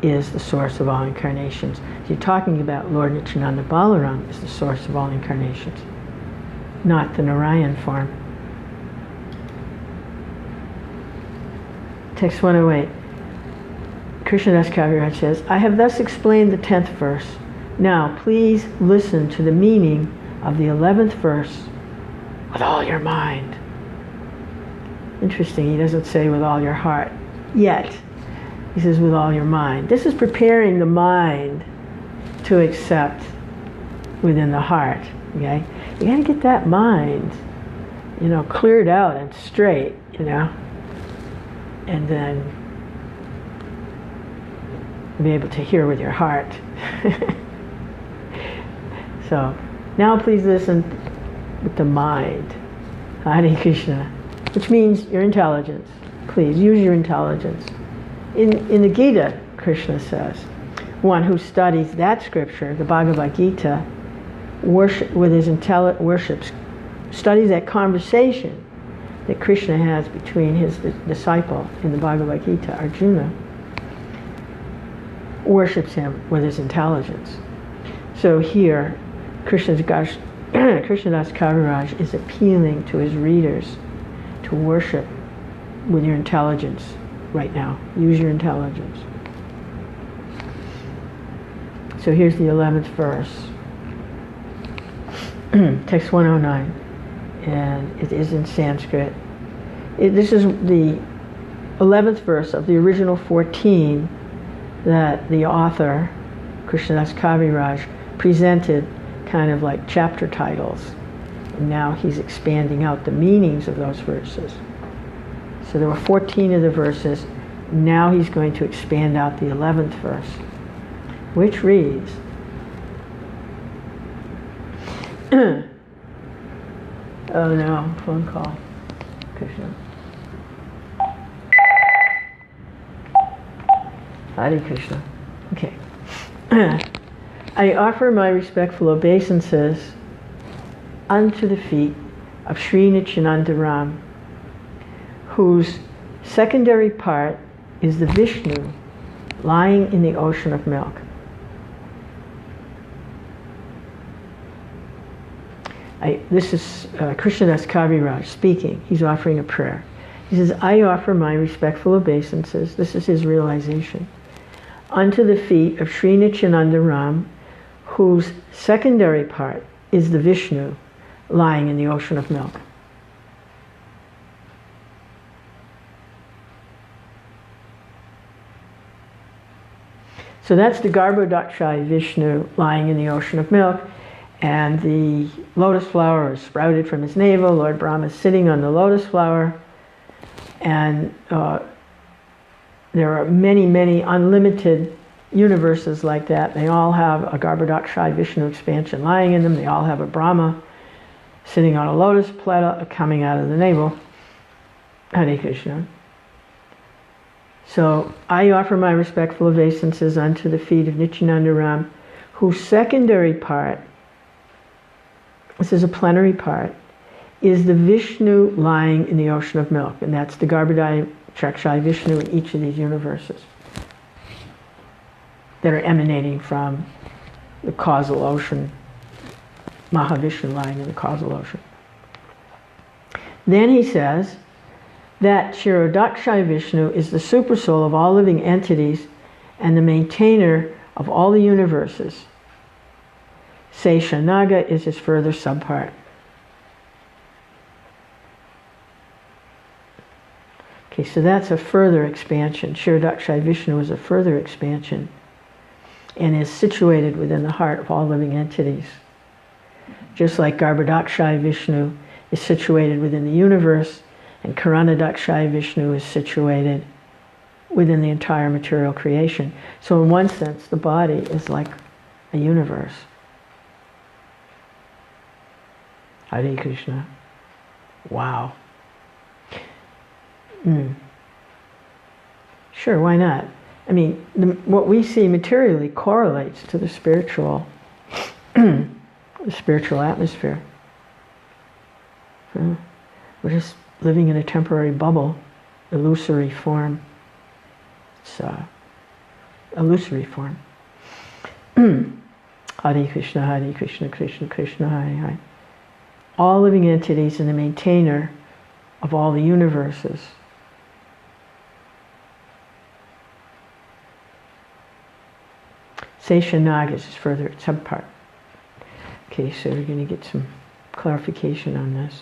is the source of all incarnations. So you're talking about Lord Nityananda Balaram is the source of all incarnations, not the Narayan form. Text 108. Krishnadas Kaviraj says, I have thus explained the 10th verse. Now, please listen to the meaning of the 11th verse with all your mind. Interesting, he doesn't say with all your heart yet. He says with all your mind. This is preparing the mind to accept within the heart. Okay? You got to get that mind, cleared out and straight, and then be able to hear with your heart. So, now please listen with the mind. Hare Krishna. Which means your intelligence. Please, use your intelligence. In the Gita, Krishna says, one who studies that scripture, the Bhagavad Gita, studies that conversation that Krishna has between his disciple in the Bhagavad Gita, Arjuna, worships him with his intelligence. So here, Krishnadas Kaviraj is appealing to his readers to worship with your intelligence right now. Use your intelligence. So here's the 11th verse. Text 109. And it is in Sanskrit. This is the 11th verse of the original 14 that the author, Krishnadas Kaviraj, presented kind of like chapter titles. And now he's expanding out the meanings of those verses. So there were 14 of the verses. Now he's going to expand out the 11th verse, which reads, oh no, phone call. Krishna. Hare Krishna. Okay. I offer my respectful obeisances unto the feet of Sri Nityananda Ram, whose secondary part is the Vishnu lying in the ocean of milk. This is Krishnadas Kaviraj speaking. He's offering a prayer. He says, I offer my respectful obeisances, this is his realization, unto the feet of Sri Nityananda Ram, whose secondary part is the Vishnu lying in the ocean of milk. So that's the Garbhodakshai Vishnu lying in the ocean of milk, and the lotus flower is sprouted from his navel. Lord Brahma is sitting on the lotus flower, and there are many, many unlimited universes like that. They all have a Garbhodakshai Vishnu expansion lying in them. They all have a Brahma sitting on a lotus pleta coming out of the navel. Hare Krishna. So I offer my respectful obeisances unto the feet of Nityananda Ram, whose secondary part, this is a plenary part, is the Vishnu lying in the ocean of milk. And that's the Garbhodakshai Vishnu in each of these universes that are emanating from the causal ocean, Mahavishnu lying in the causal ocean. Then he says that Kshirodakshai Vishnu is the supersoul of all living entities and the maintainer of all the universes. Seshanaga is his further subpart. Okay, so that's a further expansion. Kshirodakshai Vishnu is a further expansion and is situated within the heart of all living entities. Just like Garbhodakshai Vishnu is situated within the universe, and Karanadakshai Vishnu is situated within the entire material creation. So in one sense, the body is like a universe. Hare Krishna. Wow. Sure, why not? I mean, what we see materially correlates to the spiritual, the spiritual atmosphere. We're just living in a temporary bubble, illusory form. It's illusory form. Hare Krishna, Krishna Krishna, Hare Hare. All living entities and the maintainer of all the universes Seshanag is further at some part. Okay, so we're going to get some clarification on this.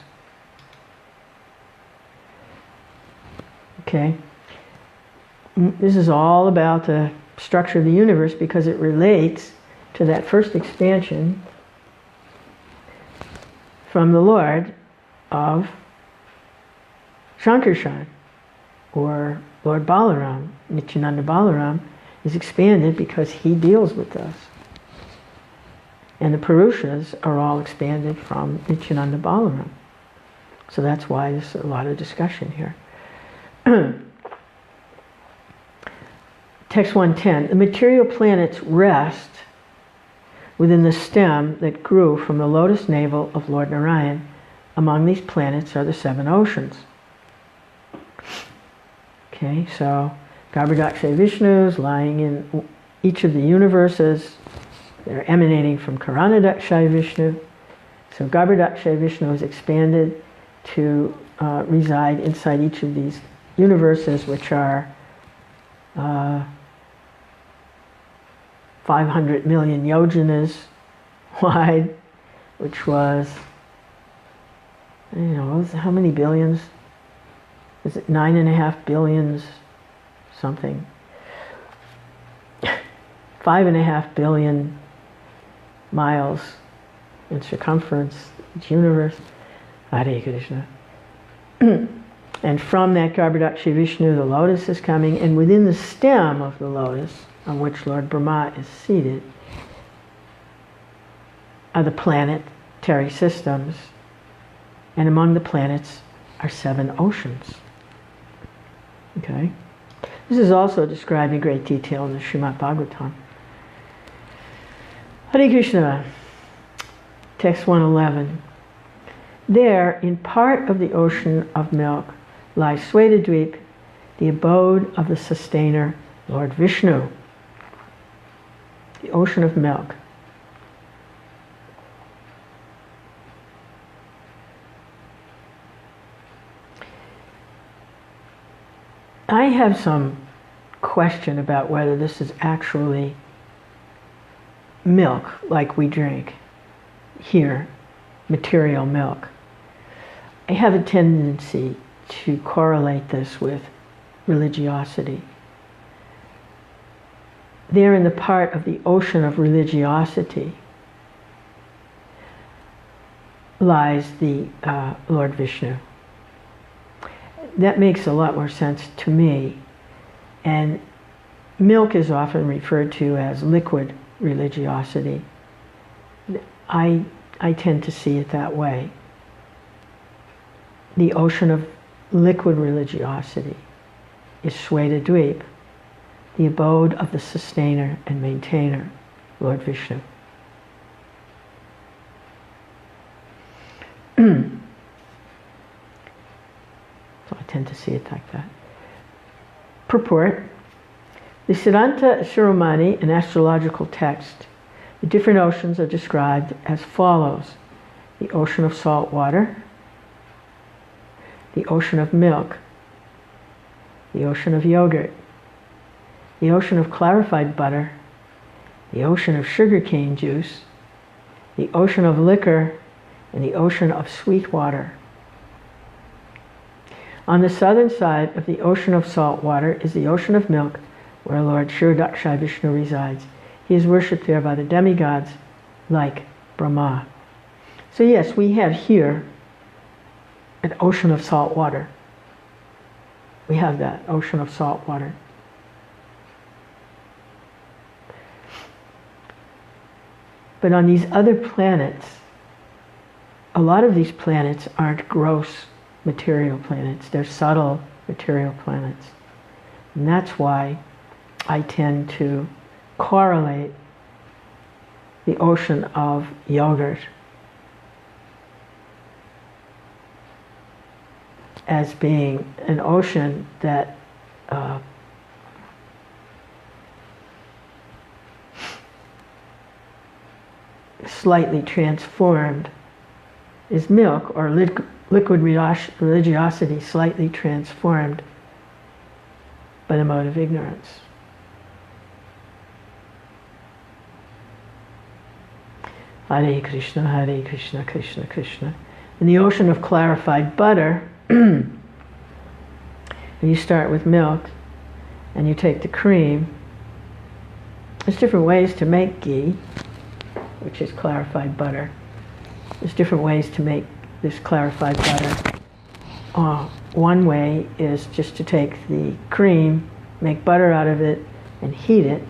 Okay. This is all about the structure of the universe because it relates to that first expansion from the Lord of Shankarshan, or Lord Balaram. Nityananda Balaram is expanded because he deals with us. And the Purushas are all expanded from Nityananda Balaram. So that's why there's a lot of discussion here. Text 110. The material planets rest within the stem that grew from the lotus navel of Lord Narayan. Among these planets are the 7 oceans. Okay, so Garbhodakshay Vishnus lying in each of the universes. They're emanating from Karanadakshay Vishnu. So Garbhodakshay Vishnu is expanded to reside inside each of these universes, which are 500 million yojanas wide, which was, how many billions? Is it 9.5 billions something? 5.5 billion miles in circumference, each universe. Hare Krishna. And from that Garbhodakshay Vishnu, the lotus is coming, and within the stem of the lotus, on which Lord Brahma is seated, are the planetary systems, and among the planets are 7 oceans. Okay? This is also described in great detail in the Srimad Bhagavatam. Hare Krishna. Text 111. There, in part of the ocean of milk, lies Svetadweep, the abode of the sustainer, Lord Vishnu. The ocean of milk. I have some question about whether this is actually milk like we drink here, material milk. I have a tendency to correlate this with religiosity. There in the part of the ocean of religiosity lies the Lord Vishnu. That makes a lot more sense to me. And milk is often referred to as liquid religiosity. I tend to see it that way. The ocean of liquid religiosity is Svetadweep, the abode of the sustainer and maintainer, Lord Vishnu. So I tend to see it like that. Purport. The Siddhanta Shiromani, an astrological text, the different oceans are described as follows: the ocean of salt water, the ocean of milk, the ocean of yogurt, the ocean of clarified butter, the ocean of sugarcane juice, the ocean of liquor, and the ocean of sweet water. On the southern side of the ocean of salt water is the ocean of milk, where Lord Kshirodakshay Vishnu resides. He is worshipped there by the demigods like Brahma. So yes, we have here an ocean of salt water. We have that ocean of salt water. But on these other planets, a lot of these planets aren't gross material planets. They're subtle material planets. And that's why I tend to correlate the ocean of yogurt as being an ocean that slightly transformed is milk, or liquid religiosity slightly transformed by the mode of ignorance. Hare Krishna, Krishna Krishna. In the ocean of clarified butter, and you start with milk, and you take the cream. There's different ways to make ghee, which is clarified butter. There's different ways to make this clarified butter. One way is just to take the cream, make butter out of it, and heat it,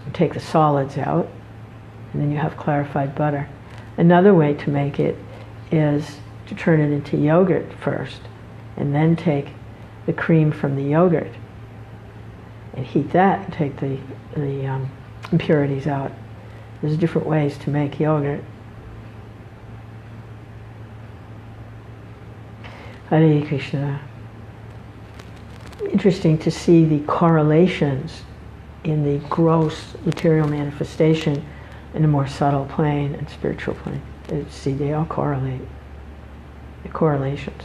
and take the solids out, and then you have clarified butter. Another way to make it is to turn it into yogurt first, and then take the cream from the yogurt and heat that and take the impurities out. There's different ways to make yogurt. Hare Krishna. Interesting to see the correlations in the gross material manifestation in a more subtle plane and spiritual plane. See, they all correlate. The correlations.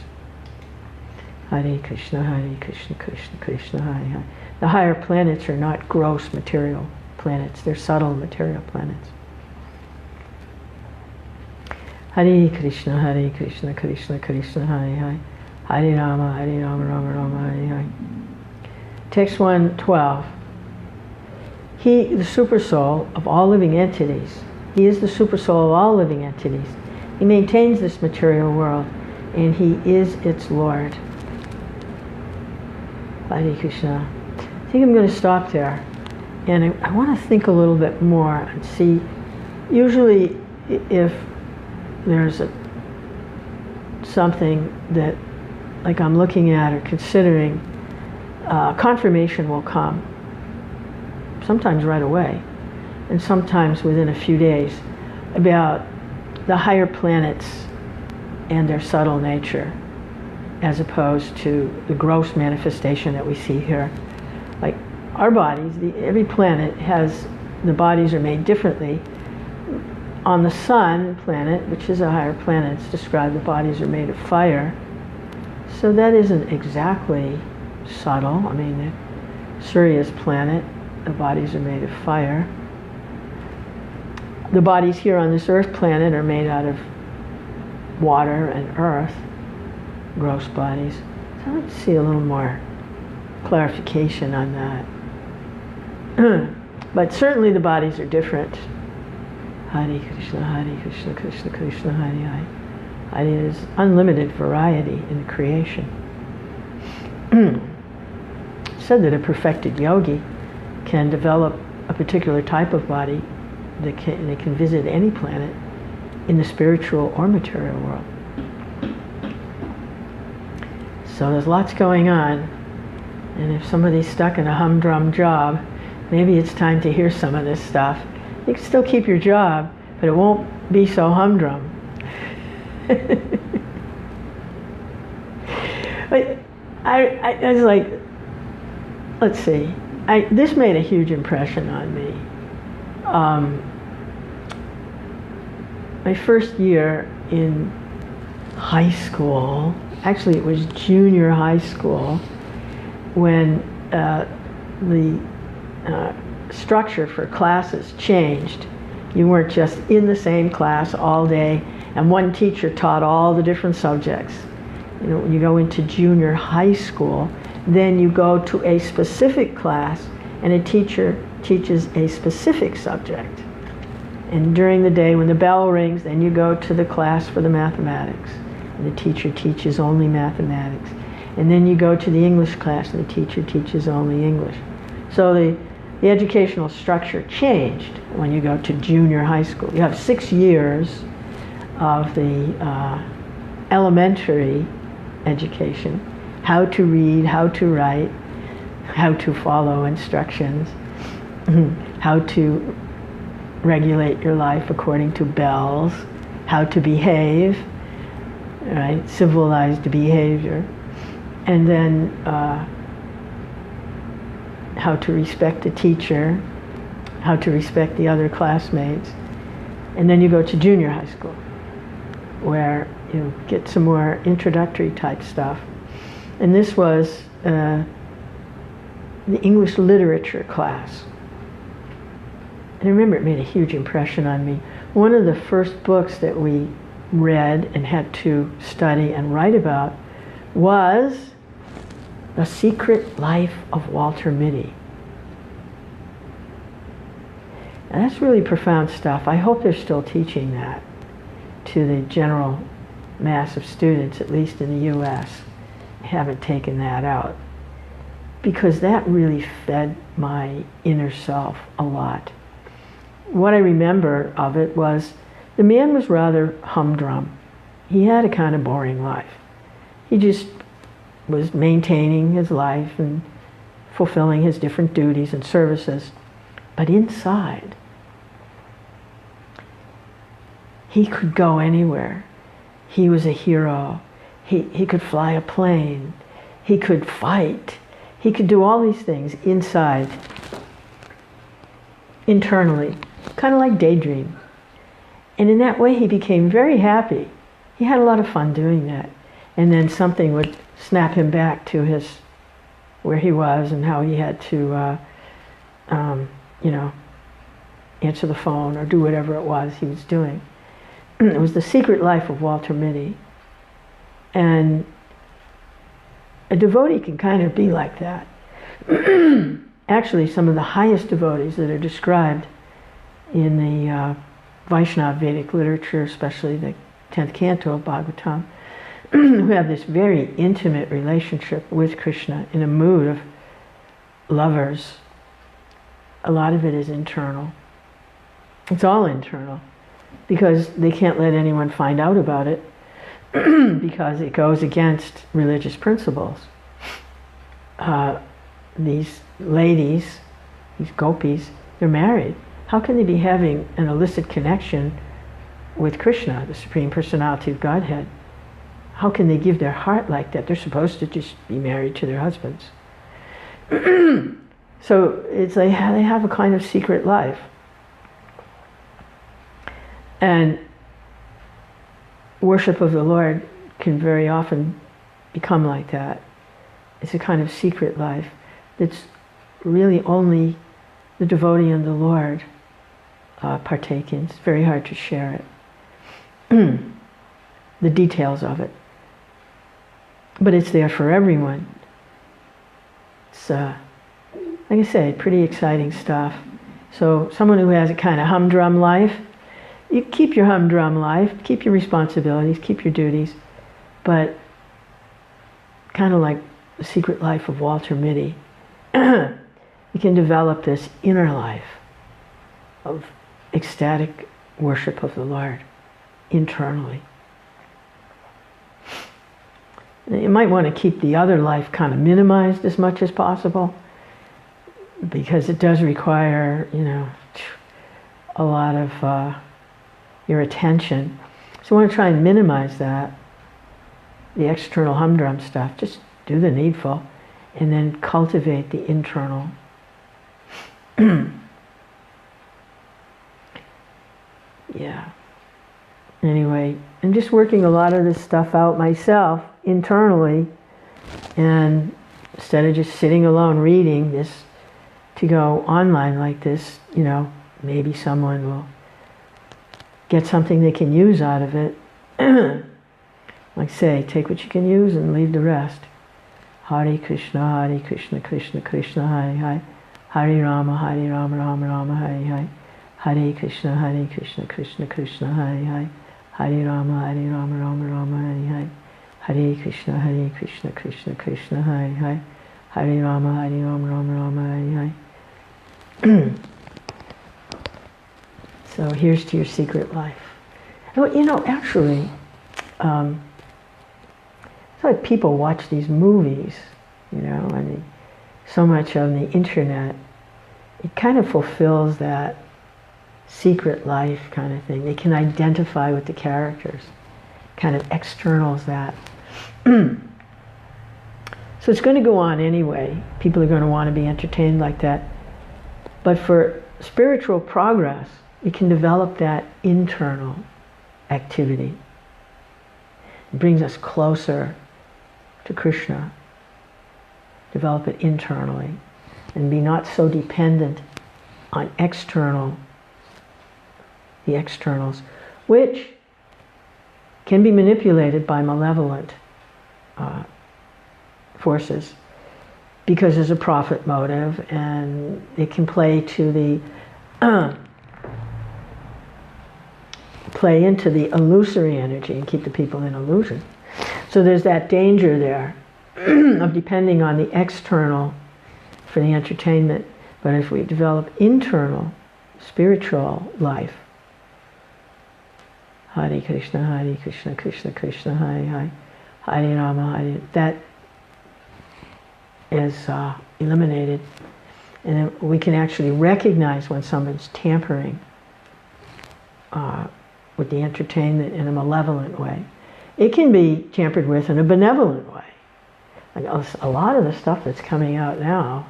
Hare Krishna, Krishna Krishna, Hare Hare. The higher planets are not gross material planets, they're subtle material planets. Hare Krishna, Krishna Krishna, Hare Hare. Hare Rama, Rama Rama, Hare Hare. Text 112. He, the supersoul of all living entities, he is the supersoul of all living entities. He maintains this material world, and he is its Lord. Hare Krishna. I think I'm going to stop there. And I want to think a little bit more and see, usually if there's something that like I'm looking at or considering, confirmation will come. Sometimes right away, and sometimes within a few days, about the higher planets and their subtle nature, as opposed to the gross manifestation that we see here. Like our bodies, every planet has, the bodies are made differently. On the sun planet, which is a higher planet, it's described the bodies are made of fire. So that isn't exactly subtle. I mean, Surya's planet, the bodies are made of fire. The bodies here on this earth planet are made out of water and earth, gross bodies. So I'd like to see a little more clarification on that. But certainly the bodies are different. Hare Krishna, Krishna Krishna, Hare Hare. Hare is unlimited variety in creation. Said that a perfected yogi can develop a particular type of body that they can visit any planet in the spiritual or material world. So there's lots going on, and if somebody's stuck in a humdrum job, maybe it's time to hear some of this stuff. You can still keep your job, but it won't be so humdrum. But I was like, let's see. This made a huge impression on me. My first year in high school, actually it was junior high school, when the structure for classes changed. You weren't just in the same class all day, and one teacher taught all the different subjects. You know, when you go into junior high school, then you go to a specific class, and a teacher teaches a specific subject. And during the day, when the bell rings, then you go to the class for the mathematics, and the teacher teaches only mathematics. And then you go to the English class, and the teacher teaches only English. So the educational structure changed when you go to junior high school. You have 6 years of the elementary education, how to read, how to write, how to follow instructions, how to regulate your life according to bells, how to behave, right? Civilized behavior, and then how to respect the teacher, how to respect the other classmates. And then you go to junior high school, where you get some more introductory type stuff. And this was the English literature class. And I remember it made a huge impression on me. One of the first books that we read and had to study and write about was The Secret Life of Walter Mitty. And that's really profound stuff. I hope they're still teaching that to the general mass of students, at least in the US. I haven't taken that out, because that really fed my inner self a lot. What I remember of it was the man was rather humdrum. He had a kind of boring life. He just was maintaining his life and fulfilling his different duties and services. But inside, he could go anywhere. He was a hero. He could fly a plane. He could fight. He could do all these things inside, internally, kind of like daydream. And in that way, he became very happy. He had a lot of fun doing that. And then something would snap him back to where he was and how he had to, answer the phone or do whatever it was he was doing. It was The Secret Life of Walter Mitty. And a devotee can kind of be like that. Actually, some of the highest devotees that are described in the Vaishnava Vedic literature, especially the 10th canto of Bhagavatam, who have this very intimate relationship with Krishna in a mood of lovers. A lot of it is internal. It's all internal, because they can't let anyone find out about it, because it goes against religious principles. These ladies, these gopis, they're married. How can they be having an illicit connection with Krishna, the Supreme Personality of Godhead? How can they give their heart like that? They're supposed to just be married to their husbands. So it's like they have a kind of secret life. And worship of the Lord can very often become like that. It's a kind of secret life that's really only the devotee and the Lord partake in. It's very hard to share it. The details of it. But it's there for everyone. It's, like I say, pretty exciting stuff. So someone who has a kind of humdrum life, you keep your humdrum life, keep your responsibilities, keep your duties, but kind of like The Secret Life of Walter Mitty, you can develop this inner life of ecstatic worship of the Lord internally. You might want to keep the other life kind of minimized as much as possible, because it does require, a lot of your attention. So you want to try and minimize that, the external humdrum stuff. Just do the needful, and then cultivate the internal. Yeah. Anyway, I'm just working a lot of this stuff out myself internally, and instead of just sitting alone reading this, to go online like this, maybe someone will get something they can use out of it. Like say, take what you can use and leave the rest. Hare Krishna, Krishna Krishna, Hare Hare, Hare Rama, Rama Rama, Hare Hare, Hare Krishna, Krishna Krishna, Hare Hare, Hare Rama, Rama Rama, Hare Hare, Hare Krishna, Krishna Krishna, Hare Hare, Hare Rama, Rama Rama, Hare Hare. So here's to your secret life. Actually, it's like people watch these movies, and so much on the internet, it kind of fulfills that secret life kind of thing. They can identify with the characters, kind of externals that. So it's going to go on anyway. People are going to want to be entertained like that. But for spiritual progress, you can develop that internal activity. It brings us closer to Krishna. Develop it internally and be not so dependent on external the externals, which can be manipulated by malevolent forces because there's a profit motive, and it can play to the play into the illusory energy and keep the people in illusion. So there's that danger there of depending on the external for the entertainment. But if we develop internal spiritual life, Hare Krishna, Krishna Krishna, Hare Hare, Hare Rama, Hare, that is eliminated. And then we can actually recognize when someone's tampering with the entertainment in a malevolent way. It can be tampered with in a benevolent way. Like a lot of the stuff that's coming out now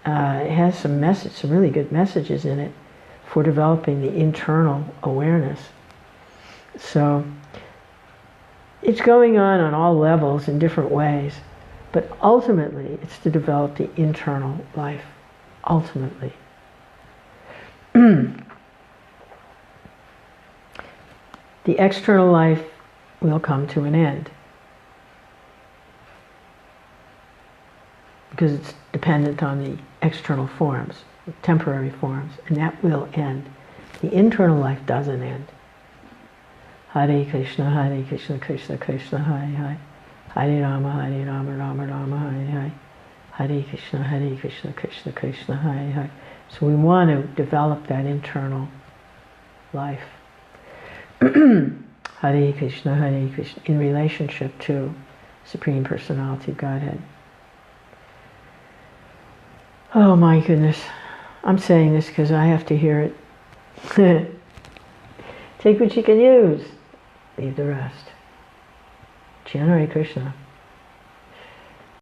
it has some really good messages in it for developing the internal awareness. So it's going on all levels in different ways, but ultimately it's to develop the internal life. Ultimately. The external life will come to an end because it's dependent on the external forms, temporary forms, and that will end. The internal life doesn't end. Hare Krishna, Krishna Krishna, Hare Hare, Hare Rama, Rama Rama, Hare Hare, Hare Krishna, Krishna Krishna, Hare Hare. So we want to develop that internal life. Hare Krishna, in relationship to Supreme Personality of Godhead. Oh my goodness. I'm saying this because I have to hear it. Take what you can use. Leave the rest. Hare Krishna.